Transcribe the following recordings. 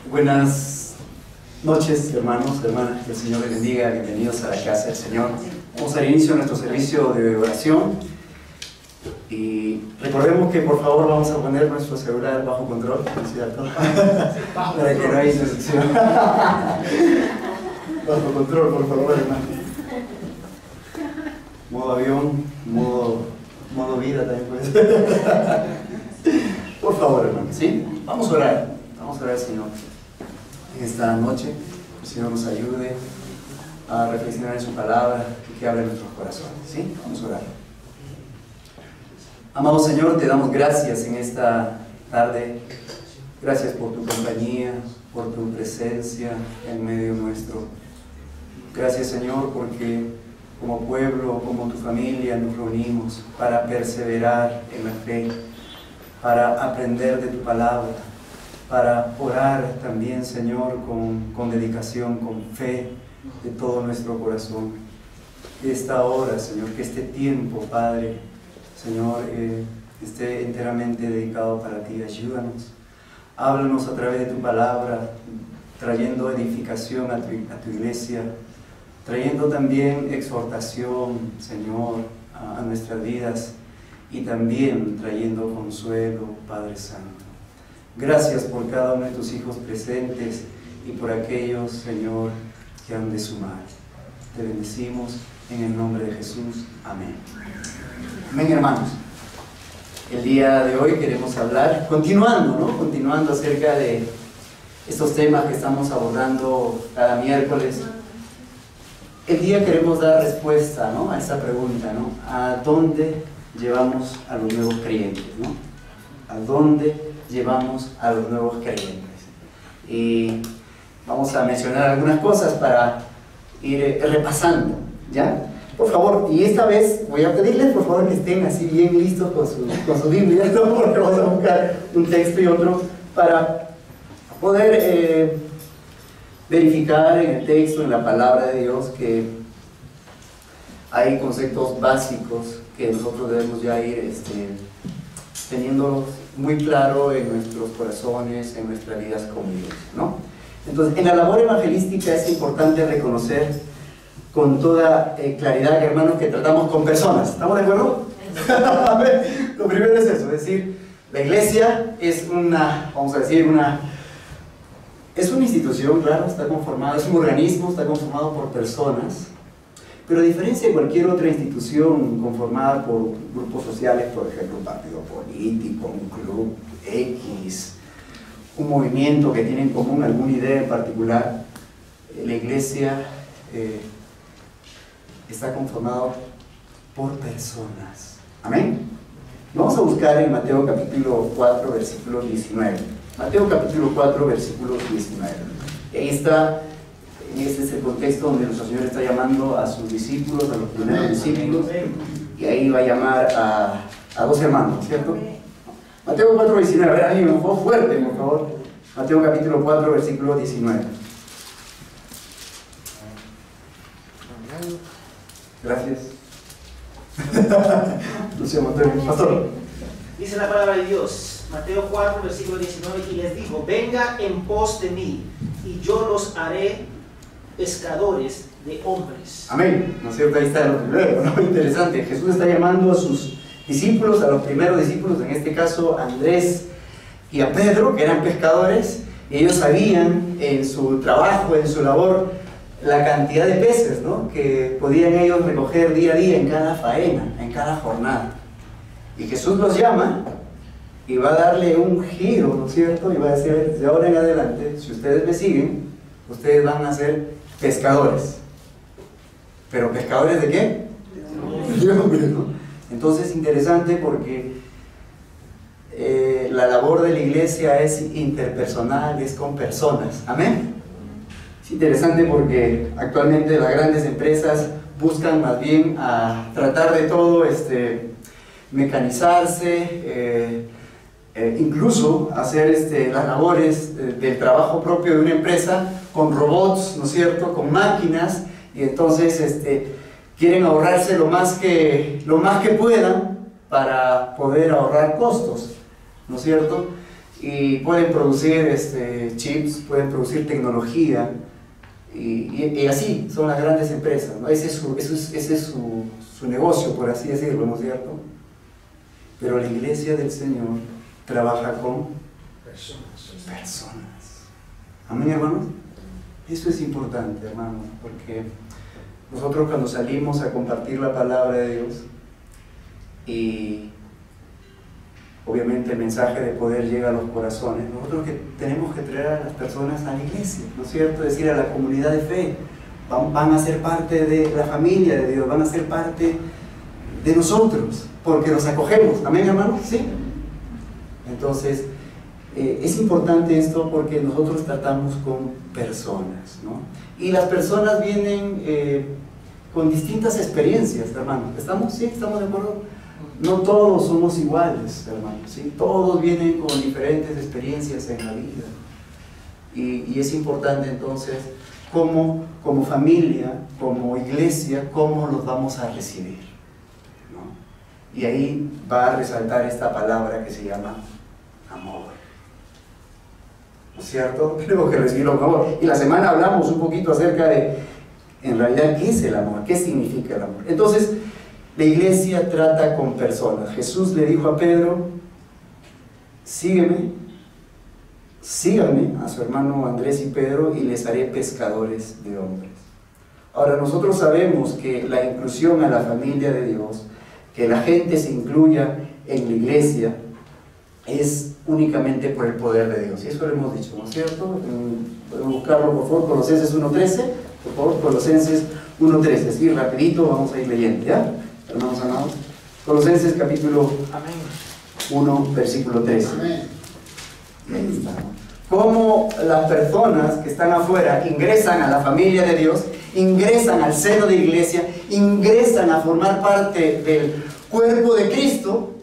Buenas noches, hermanos, hermanas, que el Señor les bendiga, bienvenidos a la casa del Señor. Vamos al inicio de nuestro servicio de oración y recordemos que por favor vamos a poner nuestro celular bajo control, ¿no es cierto? Para que no haya interrupción. Bajo control, por favor, hermano. Modo avión, modo vida también puede ser. Por favor, hermano, ¿sí? Vamos a orar al Señor en esta noche. Que el Señor nos ayude a reflexionar en su palabra y que hable nuestros corazones, ¿sí? Vamos a orar. Amado Señor, te damos gracias en esta tarde. Gracias por tu compañía, por tu presencia en medio nuestro. Gracias, Señor, porque como pueblo, como tu familia, nos reunimos para perseverar en la fe, para aprender de tu palabra, para orar también, Señor, con dedicación, con fe de todo nuestro corazón. Esta hora, Señor, que este tiempo, Padre, Señor, esté enteramente dedicado para ti. Ayúdanos, háblanos a través de tu palabra, trayendo edificación a tu iglesia, trayendo también exhortación, Señor, a nuestras vidas y también trayendo consuelo, Padre Santo. Gracias por cada uno de tus hijos presentes y por aquellos, Señor, que han de sumar. Te bendecimos en el nombre de Jesús. Amén. Amén, hermanos. El día de hoy queremos hablar, continuando acerca de estos temas que estamos abordando cada miércoles. El día queremos dar respuesta, ¿no?, a esta pregunta, ¿no? ¿A dónde llevamos a los nuevos creyentes, ¿no? ¿A dónde llevamos a los nuevos creyentes? Y vamos a mencionar algunas cosas para ir repasando, ¿ya? Por favor, y esta vez voy a pedirles por favor que estén así bien listos con su Biblia, ¿no? Porque vamos a buscar un texto y otro para poder verificar en el texto, en la palabra de Dios, que hay conceptos básicos que nosotros debemos ya ir teniéndolos muy claro en nuestros corazones, en nuestras vidas como Dios, ¿no? Entonces, en la labor evangelística es importante reconocer con toda claridad, hermanos, que tratamos con personas. ¿Estamos de acuerdo? Lo primero es eso, es decir, la iglesia es es una institución, claro, está conformada, es un organismo, está conformado por personas, pero a diferencia de cualquier otra institución conformada por grupos sociales, por ejemplo, un partido político, un club X, un movimiento que tiene en común alguna idea en particular, la iglesia está conformado por personas. Amén. Vamos a buscar en Mateo capítulo 4, versículo 19. Mateo capítulo 4, versículo 19. Y ahí está, este es el contexto donde nuestro Señor está llamando a sus discípulos, a los primeros discípulos, y ahí va a llamar a dos hermanos, ¿cierto? Mateo 4, 19. A ver, alguien un poco fuerte, por favor. Mateo capítulo 4, versículo 19. Gracias. Pastor. Dice la palabra de Dios, Mateo 4, versículo 19, y les dijo: venga en pos de mí, y yo los haré pescadores de hombres. Amén. ¿No es cierto? Ahí está lo primero, ¿no? Interesante. Jesús está llamando a sus discípulos, a los primeros discípulos, en este caso a Andrés y a Pedro, que eran pescadores, y ellos sabían en su trabajo, en su labor, la cantidad de peces, ¿no?, que podían ellos recoger día a día en cada faena, en cada jornada. Y Jesús los llama y va a darle un giro, ¿no es cierto? Y va a decir: de ahora en adelante, si ustedes me siguen, ustedes van a ser pescadores. ¿Pero pescadores de qué? De hombres, ¿no? Entonces, interesante porque la labor de la iglesia es interpersonal, es con personas. Amén. Es interesante porque actualmente las grandes empresas buscan más bien a tratar de todo mecanizarse, incluso hacer las labores del trabajo propio de una empresa con robots, ¿no es cierto?, con máquinas, y entonces quieren ahorrarse lo más que puedan para poder ahorrar costos, ¿no es cierto? Y pueden producir chips, pueden producir tecnología, y así son las grandes empresas, ¿no? Ese es su negocio, por así decirlo, ¿no es cierto? Pero la iglesia del Señor trabaja con personas. Amén, hermanos. Eso es importante, hermanos, porque nosotros cuando salimos a compartir la palabra de Dios, y obviamente el mensaje de poder llega a los corazones, nosotros tenemos que traer a las personas a la iglesia, ¿no es cierto? Es decir, a la comunidad de fe. Van a ser parte de la familia de Dios, van a ser parte de nosotros, porque los acogemos. Amén, hermanos. ¿Sí? Entonces, es importante esto porque nosotros tratamos con personas, ¿no? Y las personas vienen con distintas experiencias, hermanos. ¿Estamos? ¿Sí? ¿Estamos de acuerdo? No todos somos iguales, hermanos, ¿sí? Todos vienen con diferentes experiencias en la vida. Y es importante entonces, como familia, como iglesia, cómo los vamos a recibir, ¿no? Y ahí va a resaltar esta palabra que se llama amor. ¿No es cierto? Tenemos que recibirlo con amor. Y la semana hablamos un poquito acerca de, en realidad, ¿qué es el amor? ¿Qué significa el amor? Entonces, la iglesia trata con personas. Jesús le dijo a Pedro, síganme a su hermano Andrés y Pedro, y les haré pescadores de hombres. Ahora, nosotros sabemos que la inclusión a la familia de Dios, que la gente se incluya en la iglesia, es únicamente por el poder de Dios. Y eso lo hemos dicho, ¿no es cierto? Podemos buscarlo, por favor, Colosenses 1.13. Por favor, Colosenses 1.13. Así, rapidito, vamos a ir leyendo, ¿ya? Hermanos amados. Colosenses capítulo 1, versículo 13. Amén. Ahí está. Cómo las personas que están afuera ingresan a la familia de Dios, ingresan al seno de la iglesia, ingresan a formar parte del cuerpo de Cristo.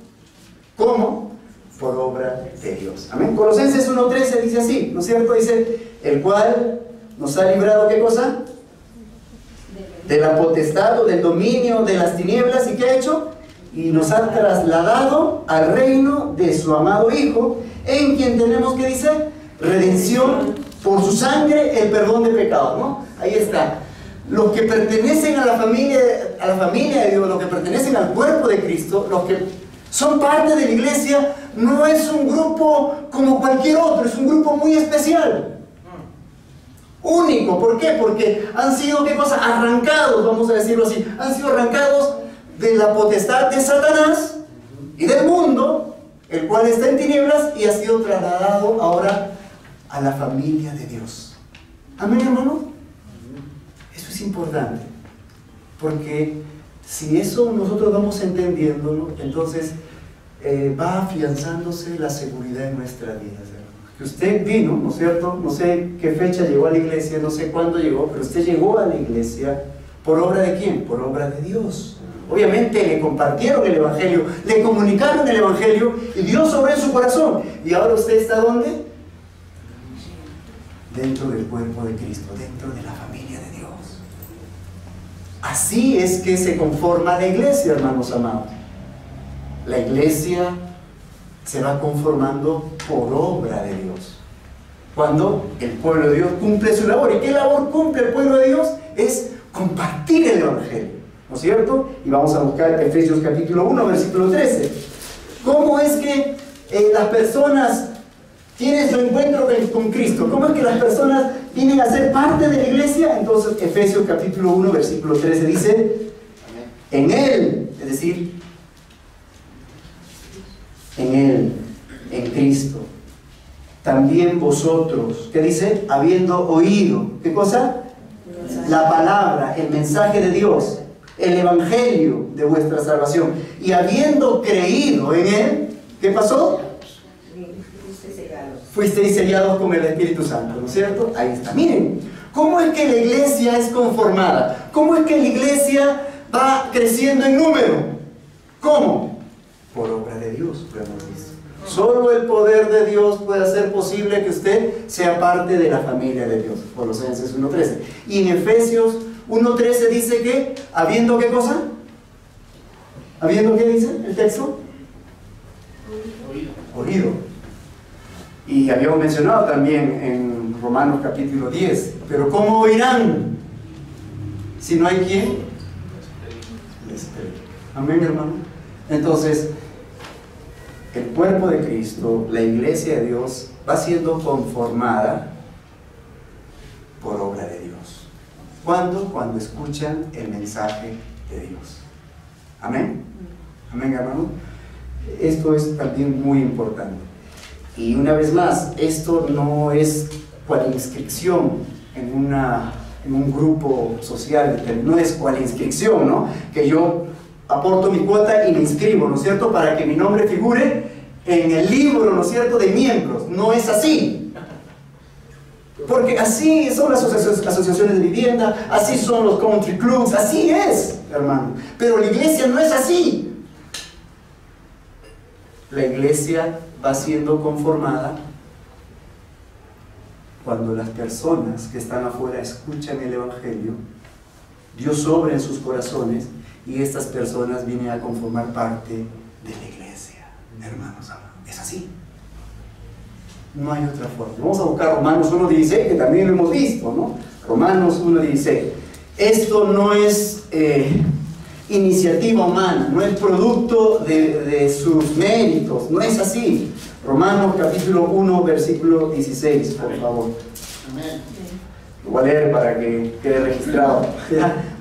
¿Cómo? Por obra de Dios. Amén. Colosenses 1.13 dice así, ¿no es cierto? Dice, el cual nos ha librado, ¿qué cosa? De la potestad o del dominio de las tinieblas. ¿Y qué ha hecho? Y nos ha trasladado al reino de su amado Hijo, en quien tenemos, ¿qué dice? Redención por su sangre, el perdón de pecados, ¿no? Ahí está. Los que pertenecen a la familia de Dios, los que pertenecen al cuerpo de Cristo, los que son parte de la iglesia, no es un grupo como cualquier otro, es un grupo muy especial. Único. ¿Por qué? Porque han sido, ¿qué cosa? Arrancados, vamos a decirlo así, han sido arrancados de la potestad de Satanás y del mundo, el cual está en tinieblas, y ha sido trasladado ahora a la familia de Dios. Amén, hermano. Eso es importante, porque si eso nosotros vamos entendiéndolo, entonces va afianzándose la seguridad en nuestra vida. Que usted vino, ¿no es cierto? No sé qué fecha llegó a la iglesia, no sé cuándo llegó, pero usted llegó a la iglesia ¿por obra de quién? Por obra de Dios. Obviamente le compartieron el evangelio, le comunicaron el evangelio, y Dios obró en su corazón. Y ahora usted está ¿dónde? Dentro del cuerpo de Cristo, dentro de la familia de Dios. Así es que se conforma la iglesia, hermanos amados. La iglesia se va conformando por obra de Dios. Cuando el pueblo de Dios cumple su labor. ¿Y qué labor cumple el pueblo de Dios? Es compartir el evangelio, ¿no es cierto? Y vamos a buscar Efesios capítulo 1, versículo 13. ¿Cómo es que las personas tienen su encuentro con Cristo? ¿Cómo es que las personas vienen a ser parte de la iglesia? Entonces, Efesios capítulo 1, versículo 13 dice, en Él, es decir, en Él, en Cristo, también vosotros, ¿qué dice? Habiendo oído, ¿qué cosa? La palabra, el mensaje de Dios, el evangelio de vuestra salvación, y habiendo creído en Él, ¿qué pasó? Fuisteis sellados con el Espíritu Santo, ¿no es cierto? Ahí está. Miren, ¿cómo es que la iglesia es conformada? ¿Cómo es que la iglesia va creciendo en número? ¿Cómo? Por obra de Dios, lo hemos visto. Solo el poder de Dios puede hacer posible que usted sea parte de la familia de Dios. Colosenses 1.13. Y en Efesios 1.13 dice que, ¿habiendo qué cosa? ¿Habiendo qué dice el texto? Oído. Y habíamos mencionado también en Romanos capítulo 10, pero ¿cómo oirán si no hay quien? Les predique. Amén, hermano. Entonces, el cuerpo de Cristo, la iglesia de Dios, va siendo conformada por obra de Dios. ¿Cuándo? Cuando escuchan el mensaje de Dios. Amén. Amén, hermano. Esto es también muy importante. Y una vez más, esto no es cual inscripción en un grupo social, no es cual inscripción, ¿no? Que yo aporto mi cuota y me inscribo, ¿no es cierto? Para que mi nombre figure en el libro, ¿no es cierto?, de miembros. No es así. Porque así son las asociaciones de vivienda, así son los country clubs, así es, hermano. Pero la iglesia no es así. La iglesia va siendo conformada cuando las personas que están afuera escuchan el Evangelio, Dios obra en sus corazones y estas personas vienen a conformar parte de la iglesia. Hermanos, es así. No hay otra forma. Vamos a buscar Romanos 1.16, que también lo hemos visto, ¿no? Romanos 1.16. Esto no es iniciativa humana, no es producto de sus méritos, no es así. Romanos capítulo 1, versículo 16, por favor. Amén. Lo voy a leer para que quede registrado.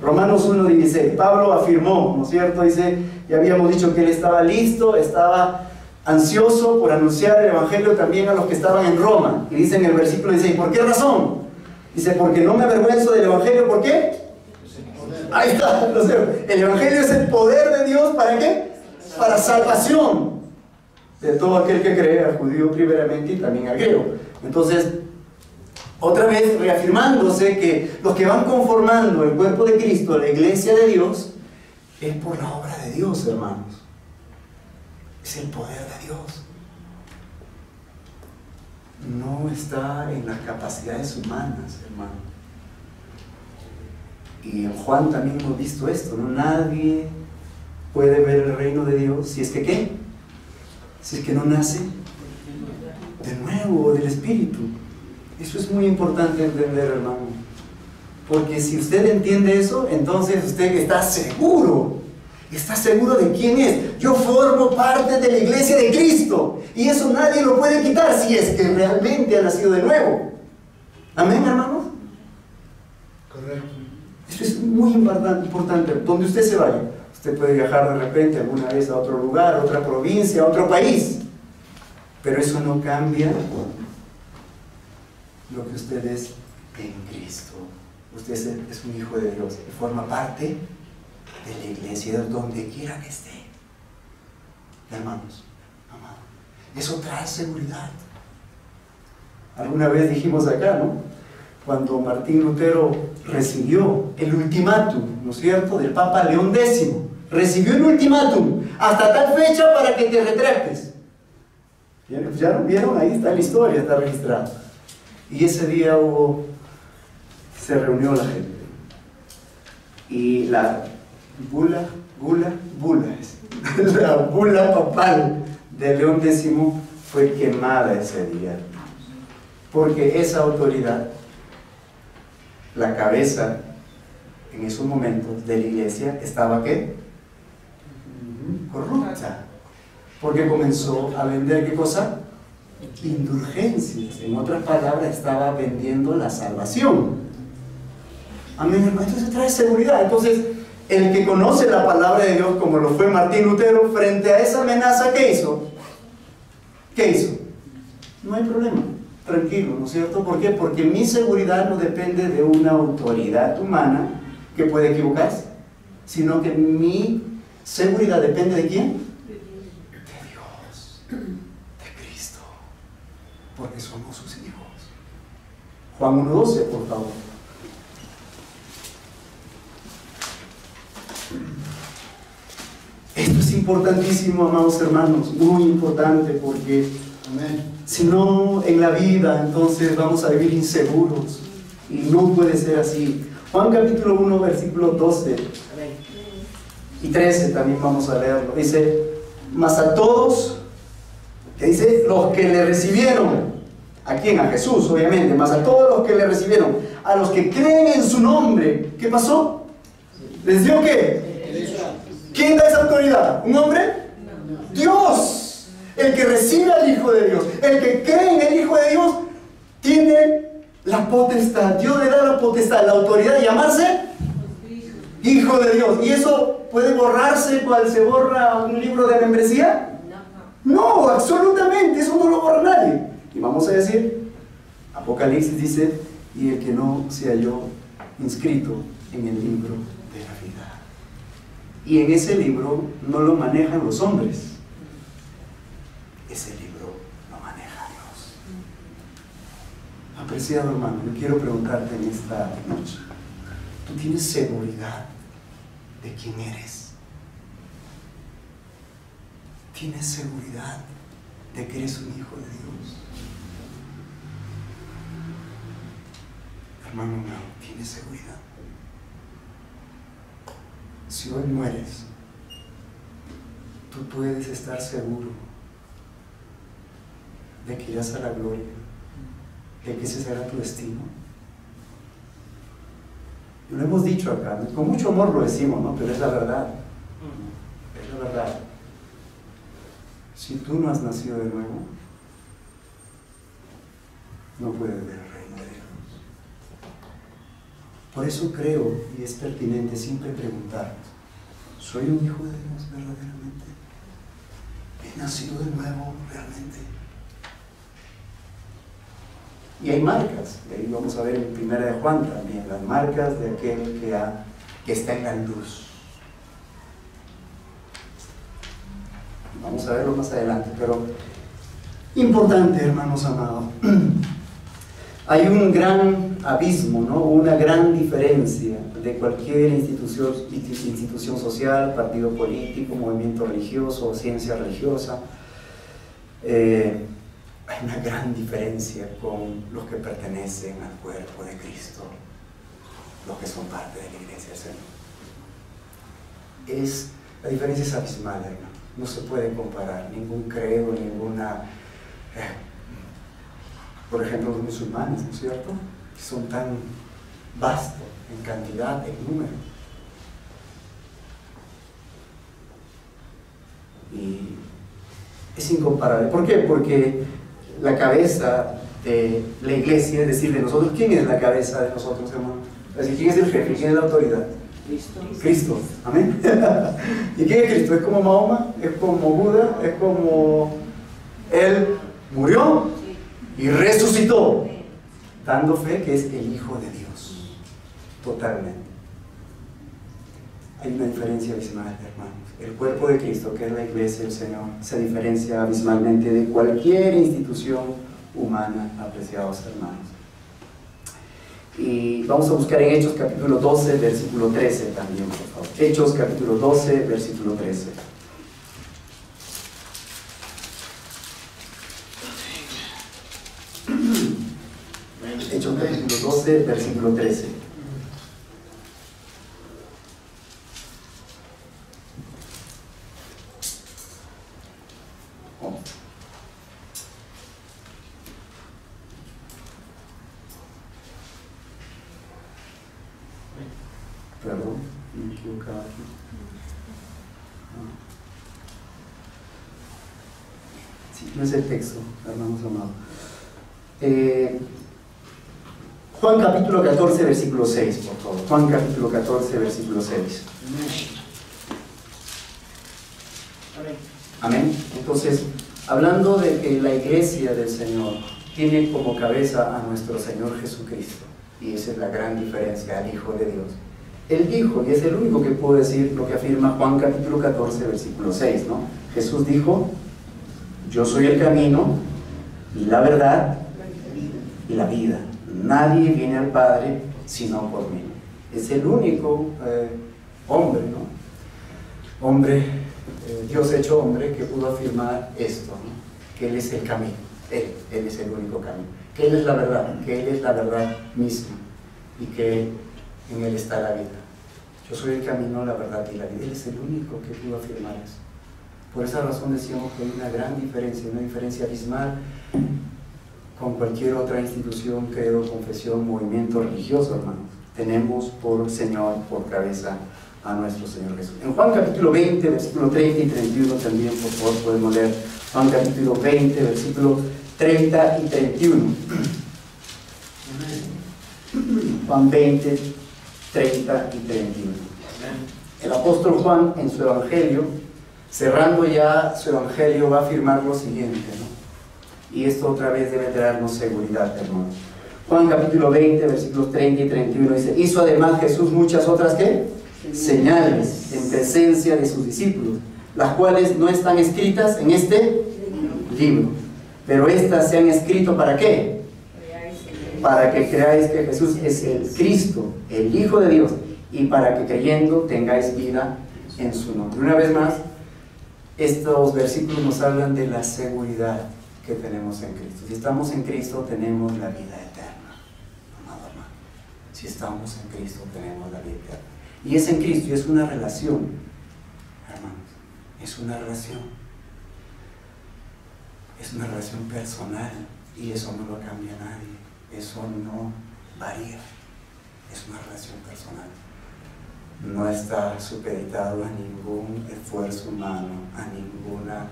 Romanos 1.16. Pablo afirmó, ¿no es cierto? Dice, ya habíamos dicho que él estaba listo, estaba ansioso por anunciar el Evangelio también a los que estaban en Roma. Y dice en el versículo 16, ¿por qué razón? Dice, porque no me avergüenzo del Evangelio, ¿por qué? Ahí está, no sé, el Evangelio es el poder de Dios, ¿para qué? Para salvación de todo aquel que cree, al judío primeramente y también al griego. Entonces, otra vez reafirmándose que los que van conformando el cuerpo de Cristo, la iglesia de Dios, es por la obra de Dios, hermanos. Es el poder de Dios. No está en las capacidades humanas, hermano. Y en Juan también hemos visto esto, ¿no? Nadie puede ver el reino de Dios si es que ¿qué? Si es que no nace de nuevo del Espíritu. Eso es muy importante entender, hermano. Porque si usted entiende eso, entonces usted está seguro de quién es. Yo formo parte de la iglesia de Cristo. Y eso nadie lo puede quitar si es que realmente ha nacido de nuevo. Amén, hermanos. Correcto. Eso es muy importante. Donde usted se vaya, usted puede viajar de repente alguna vez a otro lugar, a otra provincia, a otro país. Pero eso no cambia lo que usted es en Cristo. Usted es un hijo de Dios y forma parte de la iglesia donde quiera que esté. Hermanos, amados, eso trae seguridad. Alguna vez dijimos acá, ¿no? Cuando Martín Lutero recibió el ultimátum, ¿no es cierto?, del Papa León X, recibió el ultimátum, hasta tal fecha para que te retractes. ¿Ya lo vieron? Ahí está la historia, está registrada. Y ese día se reunió la gente. Y la la bula papal de León X fue quemada ese día. Porque esa autoridad, la cabeza en esos momentos de la iglesia, estaba ¿qué? Corrupta. Porque comenzó a vender ¿qué cosa? Indulgencias. En otras palabras, estaba vendiendo la salvación. Amén, hermano. Entonces trae seguridad. Entonces, el que conoce la palabra de Dios, como lo fue Martín Lutero, frente a esa amenaza, ¿qué hizo? ¿Qué hizo? No hay problema. Tranquilo, ¿no es cierto? ¿Por qué? Porque mi seguridad no depende de una autoridad humana que puede equivocarse, sino que mi seguridad depende ¿de quién? De Dios, de Cristo, porque somos sus hijos. Juan 1:12, por favor. Esto es importantísimo, amados hermanos, muy importante, porque si no, en la vida, entonces vamos a vivir inseguros. Y no puede ser así. Juan capítulo 1, versículos 12 y 13 también vamos a leerlo. Dice, mas a todos Que dice, los que le recibieron. ¿A quién? A Jesús, obviamente, más a todos los que le recibieron. A los que creen en su nombre. ¿Qué pasó? ¿Les dio qué? ¿Quién da esa autoridad? ¿Un hombre? Dios. El que recibe al Hijo de Dios, el que cree en el Hijo de Dios, tiene la potestad. Dios le da la potestad, la autoridad de llamarse Hijo de Dios. ¿Y eso puede borrarse cuando se borra un libro de membresía? No, absolutamente, eso no lo borra nadie. Y vamos a decir, Apocalipsis dice, y el que no se halló inscrito en el libro de la vida. Y en ese libro no lo manejan los hombres. Ese libro lo maneja Dios. Apreciado hermano, yo quiero preguntarte en esta noche, ¿tú tienes seguridad de quién eres? ¿Tienes seguridad de que eres un hijo de Dios? Hermano, no, ¿tienes seguridad? Si hoy mueres, tú puedes estar seguro de que irás a la gloria, de que ese será tu destino. Lo hemos dicho acá, con mucho amor lo decimos, ¿no? Pero es la verdad. Es la verdad. Si tú no has nacido de nuevo, no puedes ver el reino de Dios. Por eso creo, y es pertinente siempre preguntarnos, ¿soy un hijo de Dios verdaderamente? ¿He nacido de nuevo realmente? Y hay marcas, de ahí vamos a ver en Primera de Juan también, las marcas de aquel que está en la luz. Vamos a verlo más adelante, pero importante, hermanos amados. Hay un gran abismo, ¿no? Una gran diferencia de cualquier institución social, partido político, movimiento religioso o ciencia religiosa. Hay una gran diferencia con los que pertenecen al cuerpo de Cristo, los que son parte de la iglesia del Señor. La diferencia es abismal, hermano. No se puede comparar ningún credo, ninguna... por ejemplo, los musulmanes, ¿no es cierto? Que son tan vastos en cantidad, en número. Y es incomparable. ¿Por qué? Porque la cabeza de la iglesia, es decir, de nosotros, ¿quién es la cabeza de nosotros, hermano? Es decir, ¿quién es el jefe? ¿Quién es la autoridad? Cristo. Cristo, amén. ¿Y quién es Cristo? ¿Es como Mahoma? ¿Es como Buda? ¿Es como Él murió y resucitó, dando fe que es el Hijo de Dios? Totalmente. Hay una diferencia abismal, hermanos. El cuerpo de Cristo, que es la iglesia del Señor, se diferencia abismalmente de cualquier institución humana, apreciados hermanos. Y vamos a buscar en Hechos capítulo 12, versículo 13 también, por favor. Hechos capítulo 12, versículo 13. Hechos capítulo 12, versículo 13. Perdón, me he equivocado aquí. Sí, no es el texto, hermanos amados. Juan capítulo 14, versículo 6, por favor. Juan capítulo 14, versículo 6. Amén. Entonces, hablando de que la iglesia del Señor tiene como cabeza a nuestro Señor Jesucristo, y esa es la gran diferencia, al Hijo de Dios. Él dijo, y es el único que puede decir lo que afirma Juan capítulo 14, versículo 6, ¿no? Jesús dijo, yo soy el camino, y la verdad, y la vida. Nadie viene al Padre sino por mí. Es el único hombre, ¿no? Hombre, Dios hecho hombre, que pudo afirmar esto, ¿no? Que Él es el camino, Él es el único camino, que Él es la verdad, que Él es la verdad misma, y que en Él está la vida. Yo soy el camino, la verdad y la vida. Él es el único que pudo afirmar eso. Por esa razón decíamos que hay una gran diferencia, una diferencia abismal con cualquier otra institución, credo, confesión, movimiento religioso, hermanos. Tenemos por Señor, por cabeza a nuestro Señor Jesús. En Juan capítulo 20, versículo 30 y 31 también, por favor, podemos leer Juan capítulo 20, versículo 30 y 31. Juan 20, 30 y 31. El apóstol Juan, en su evangelio, cerrando ya su evangelio, va a afirmar lo siguiente, ¿no? Y esto otra vez debe traernos seguridad, hermanos. Juan capítulo 20, versículos 30 y 31 dice: hizo además Jesús muchas otras, ¿qué? Señales en presencia de sus discípulos, las cuales no están escritas en este libro, pero estas se han escrito ¿para qué? Para que creáis que Jesús es el Cristo, el Hijo de Dios, y para que creyendo tengáis vida en su nombre. Una vez más, estos versículos nos hablan de la seguridad que tenemos en Cristo. Si estamos en Cristo, tenemos la vida eterna. Amado hermano, si estamos en Cristo, tenemos la vida eterna. Y es en Cristo, y es una relación, hermanos, es una relación. Es una relación personal, y eso no lo cambia nadie, eso no varía, es una relación personal. No está supeditado a ningún esfuerzo humano, a ninguna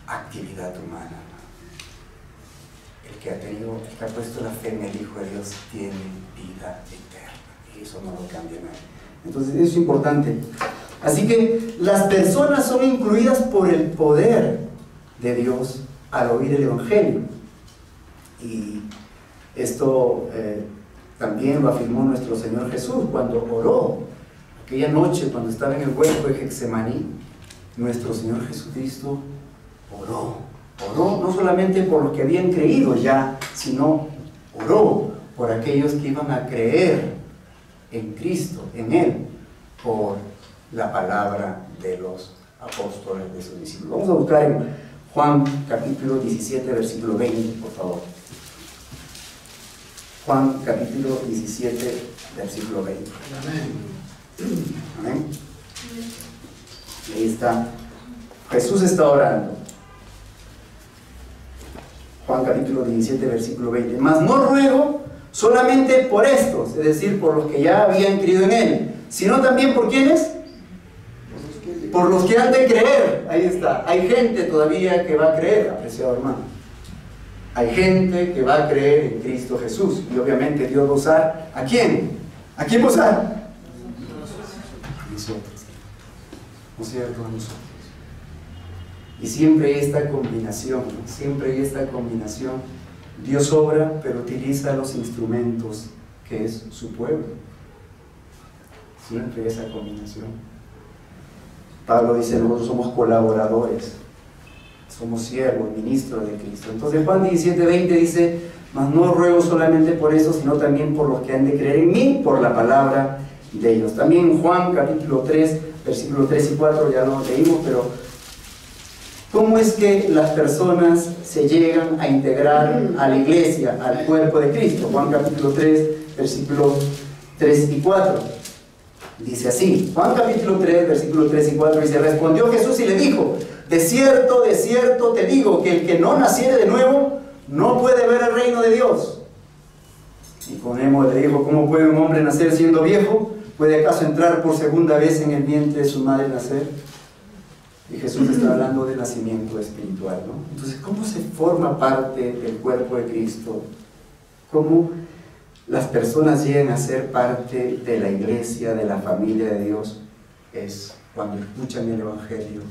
actividad humana. El que ha puesto la fe en el Hijo de Dios tiene vida eterna, y eso no lo cambia nadie. Entonces eso es importante. Así que las personas son incluidas por el poder de Dios al oír el Evangelio. Y esto también lo afirmó nuestro Señor Jesús cuando oró. Aquella noche, cuando estaba en el huerto de Getsemaní, nuestro Señor Jesucristo oró no solamente por los que habían creído ya, sino oró por aquellos que iban a creer en Cristo, en Él, por la palabra de los apóstoles, de sus discípulos. Vamos a buscar en Juan capítulo 17, versículo 20, por favor. Juan capítulo 17, versículo 20. Amén. Amén. Ahí está. Jesús está orando. Juan capítulo 17, versículo 20. Mas no ruego solamente por estos, es decir, por los que ya habían creído en Él, sino también por ¿quiénes? Por los que han de creer. Ahí está. Hay gente todavía que va a creer, apreciado hermano. Hay gente que va a creer en Cristo Jesús. Y obviamente Dios va a usar ¿a quién? ¿A quién va a usar? A nosotros. ¿No es cierto? A nosotros. Y siempre hay esta combinación, ¿no? Siempre hay esta combinación. Dios obra, pero utiliza los instrumentos que es su pueblo. Siempre hay esa combinación. Pablo dice: nosotros somos colaboradores, somos siervos, ministros de Cristo. Entonces Juan 17, 20 dice: mas no ruego solamente por eso, sino también por los que han de creer en mí, por la palabra de ellos. También Juan capítulo 3, versículos 3 y 4, ya lo leímos, pero ¿cómo es que las personas se llegan a integrar a la iglesia, al cuerpo de Cristo? Juan capítulo 3, versículos 3 y 4. Dice así, Juan capítulo 3, versículos 3 y 4, dice: respondió Jesús y le dijo: de cierto te digo, que el que no naciere de nuevo, no puede ver el reino de Dios. Nicodemo le dijo: ¿cómo puede un hombre nacer siendo viejo? ¿Puede acaso entrar por segunda vez en el vientre de su madre nacer? Y Jesús está hablando de nacimiento espiritual, ¿no? Entonces, ¿cómo se forma parte del cuerpo de Cristo? ¿Cómo las personas llegan a ser parte de la iglesia, de la familia de Dios? Es cuando escuchan el Evangelio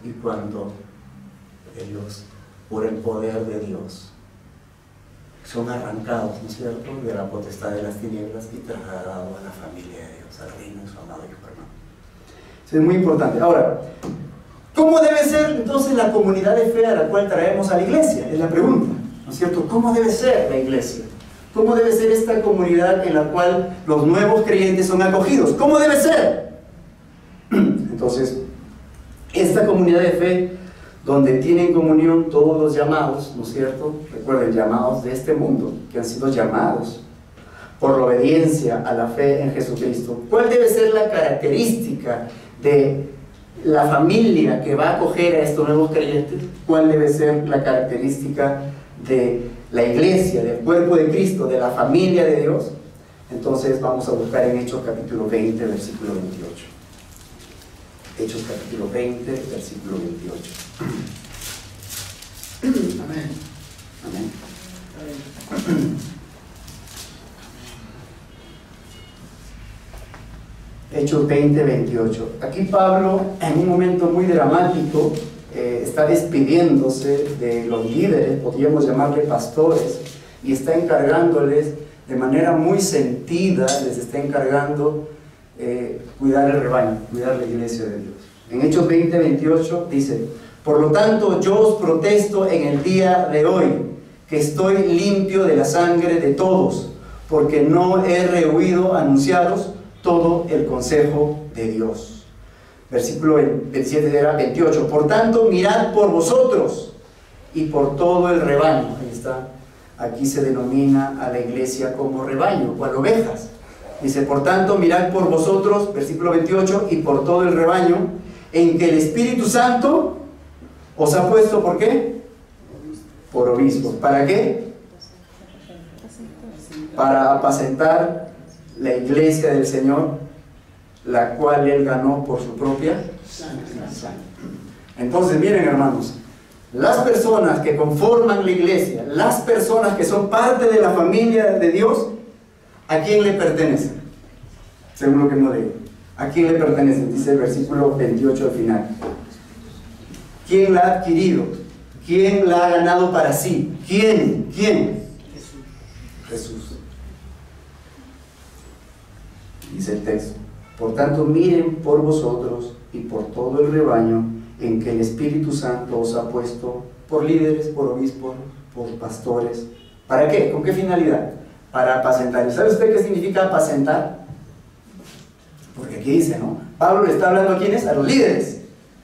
y cuando ellos, por el poder de Dios, son arrancados, ¿no es cierto?, de la potestad de las tinieblas y trasladados a la familia de Dios, al reino de su amado Hijo, hermano. Eso es muy importante. Ahora, ¿cómo debe ser entonces la comunidad de fe a la cual traemos a la iglesia? Es la pregunta, ¿no es cierto? ¿Cómo debe ser la iglesia? ¿Cómo debe ser esta comunidad en la cual los nuevos creyentes son acogidos? ¿Cómo debe ser? Entonces, esta comunidad de fe, donde tienen comunión todos los llamados, ¿no es cierto? Recuerden, llamados de este mundo, que han sido llamados por la obediencia a la fe en Jesucristo. ¿Cuál debe ser la característica de la familia que va a acoger a estos nuevos creyentes, cuál debe ser la característica de la iglesia, del cuerpo de Cristo, de la familia de Dios. Entonces vamos a buscar en Hechos capítulo 20, versículo 28. Hechos capítulo 20, versículo 28. Amén. Amén. Hechos 20, 28. Aquí Pablo, en un momento muy dramático, está despidiéndose de los líderes, podríamos llamarle pastores, y está encargándoles de manera muy sentida, les está encargando cuidar el rebaño, cuidar la iglesia de Dios. En Hechos 20, 28 dice: por lo tanto, yo os protesto en el día de hoy, que estoy limpio de la sangre de todos, porque no he rehuido anunciaros todo el consejo de Dios. Versículo 27 era 28. Por tanto, mirad por vosotros y por todo el rebaño. Ahí está. Aquí se denomina a la iglesia como rebaño, cual ovejas. Dice: por tanto, mirad por vosotros, versículo 28, y por todo el rebaño, en que el Espíritu Santo os ha puesto, ¿por qué? Por obispos. ¿Para qué? Para apacentar la iglesia del Señor, la cual Él ganó por su propia sangre. Entonces, miren, hermanos, las personas que conforman la iglesia, las personas que son parte de la familia de Dios, ¿a quién le pertenecen? Según lo que hemos leído, ¿a quién le pertenecen? Dice el versículo 28 al final. ¿Quién la ha adquirido? ¿Quién la ha ganado para sí? ¿Quién? Jesús. Dice el texto: por tanto, miren por vosotros y por todo el rebaño en que el Espíritu Santo os ha puesto por líderes, por obispos, por pastores. ¿Para qué? ¿Con qué finalidad? Para apacentar. ¿Sabe usted qué significa apacentar? Porque aquí dice, ¿no? Pablo le está hablando a ¿quiénes? A los líderes,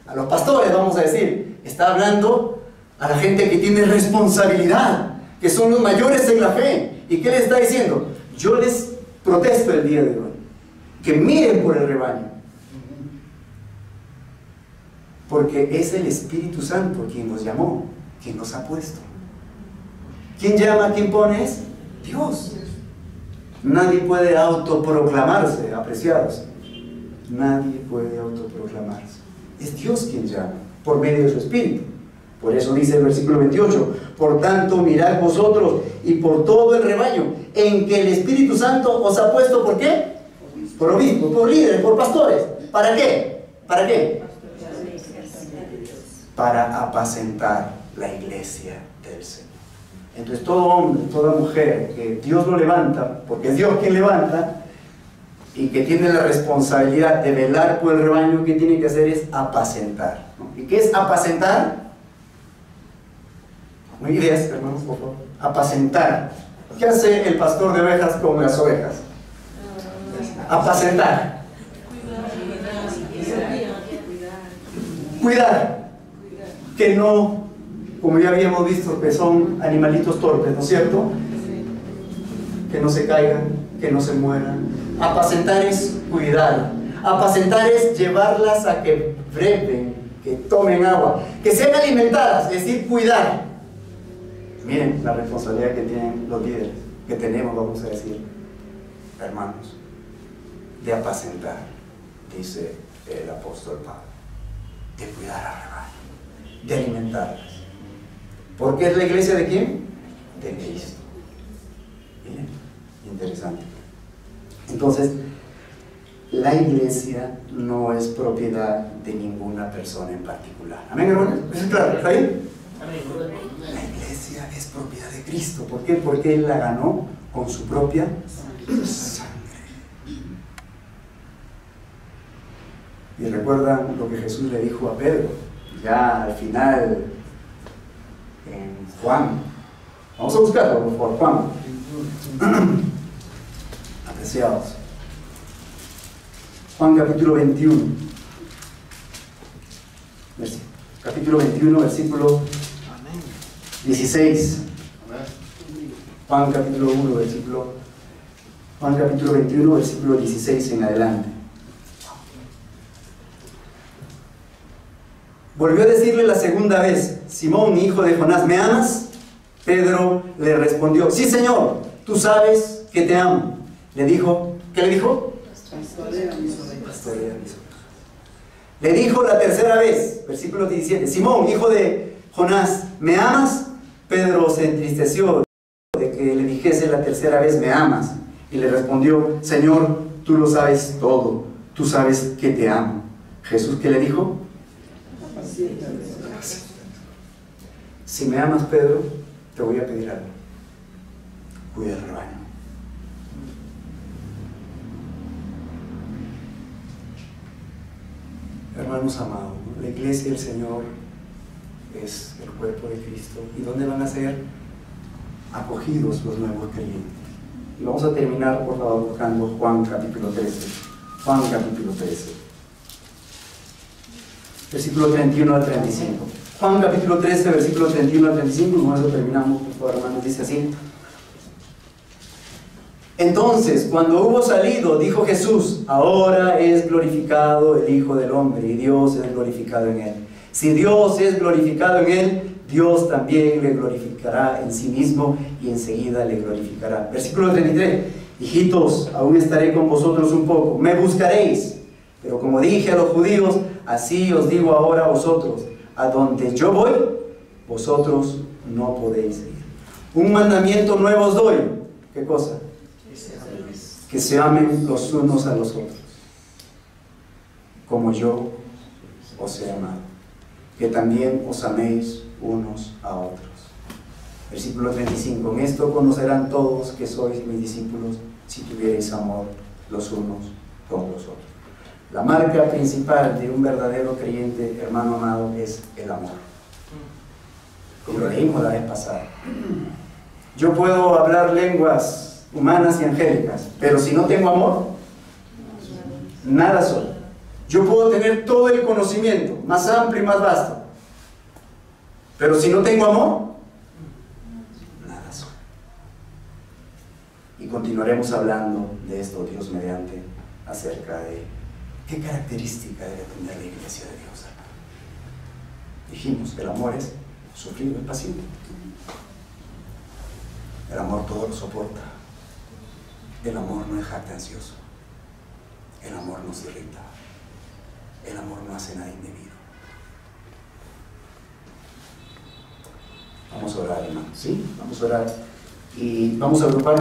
a los pastores, vamos a decir. Está hablando a la gente que tiene responsabilidad, que son los mayores en la fe. ¿Y qué le está diciendo? Yo les protesto el día de hoy que miren por el rebaño, porque es el Espíritu Santo quien nos llamó, quien nos ha puesto. ¿Quién llama, quién pone? Es Dios. Nadie puede autoproclamarse, apreciados. Nadie puede autoproclamarse. Es Dios quien llama, por medio de su Espíritu. Por eso dice el versículo 28: por tanto, mirad vosotros y por todo el rebaño, en que el Espíritu Santo os ha puesto, ¿por qué? Por obispos, por líderes, por pastores. ¿Para qué? ¿Para qué? Para apacentar la iglesia del Señor. Entonces, todo hombre, toda mujer que Dios lo levanta, porque es Dios quien levanta, y que tiene la responsabilidad de velar por el rebaño, ¿qué tiene que hacer? Es apacentar, ¿no? ¿Y qué es apacentar? ¿No hay ideas, hermanos, por favor? Apacentar. ¿Qué hace el pastor de ovejas con las ovejas? Apacentar. Cuidar. Que no, como ya habíamos visto, que son animalitos torpes, ¿no es cierto? Que no se caigan, que no se mueran. Apacentar es cuidar. Apacentar es llevarlas a que breven, que tomen agua, que sean alimentadas, es decir, cuidar. Miren la responsabilidad que tienen los líderes, que tenemos, vamos a decir, hermanos, de apacentar, dice el apóstol Pablo, de cuidar al rebaño, de alimentarlas. ¿Por qué es la iglesia de quién? De Cristo. Bien, interesante. Entonces, la iglesia no es propiedad de ninguna persona en particular. ¿Amén, hermanos? ¿Es claro? ¿Está bien? La iglesia es propiedad de Cristo. ¿Por qué? Porque Él la ganó con su propia sangre. Y recuerdan lo que Jesús le dijo a Pedro, ya al final, en Juan. Vamos a buscarlo por Juan. Apreciados. Juan capítulo 21. Capítulo 21, versículo 16. Juan capítulo 1, versículo. Juan capítulo 21, versículo 16 en adelante. Volvió a decirle la segunda vez: Simón, hijo de Jonás, ¿me amas? Pedro le respondió: sí, Señor, tú sabes que te amo. Le dijo, ¿qué le dijo? Pastorea mis ovejas. Le dijo la tercera vez, versículo 17: Simón, hijo de Jonás, ¿me amas? Pedro se entristeció de que le dijese la tercera vez: ¿me amas? Y le respondió: Señor, tú lo sabes todo, tú sabes que te amo. Jesús, ¿qué le dijo? Si me amas, Pedro, te voy a pedir algo: cuida el rebaño. Hermanos amados, la iglesia del Señor es el cuerpo de Cristo. ¿Y dónde van a ser acogidos los nuevos creyentes? Y vamos a terminar, por favor, buscando Juan capítulo 13. Juan capítulo 13. Versículo 31 al 35. Juan capítulo 13, versículo 31 al 35. Y con eso terminamos, por favor, hermanos. Dice así: entonces, cuando hubo salido, dijo Jesús: ahora es glorificado el Hijo del Hombre, y Dios es glorificado en él. Si Dios es glorificado en él, Dios también le glorificará en sí mismo, y enseguida le glorificará. Versículo 33. Hijitos, aún estaré con vosotros un poco, me buscaréis, pero como dije a los judíos, así os digo ahora a vosotros: a donde yo voy, vosotros no podéis ir. Un mandamiento nuevo os doy. ¿Qué cosa? Que se amen los unos a los otros, como yo os he amado, que también os améis unos a otros. Versículo 35. En esto conocerán todos que sois mis discípulos, si tuviereis amor los unos con los otros. La marca principal de un verdadero creyente, hermano amado, es el amor. Como lo leímos la vez pasada. Yo puedo hablar lenguas humanas y angélicas, pero si no tengo amor, nada soy. Yo puedo tener todo el conocimiento, más amplio y más vasto, pero si no tengo amor, nada soy. Y continuaremos hablando de esto, Dios mediante, acerca de qué característica debe tener la iglesia de Dios. Dijimos que el amor es sufrido, es paciente. El amor todo lo soporta. El amor no es jactancioso. El amor no se irrita. El amor no hace nada indebido. Vamos a orar, hermano. ¿Sí? Vamos a orar. Y vamos a agrupar.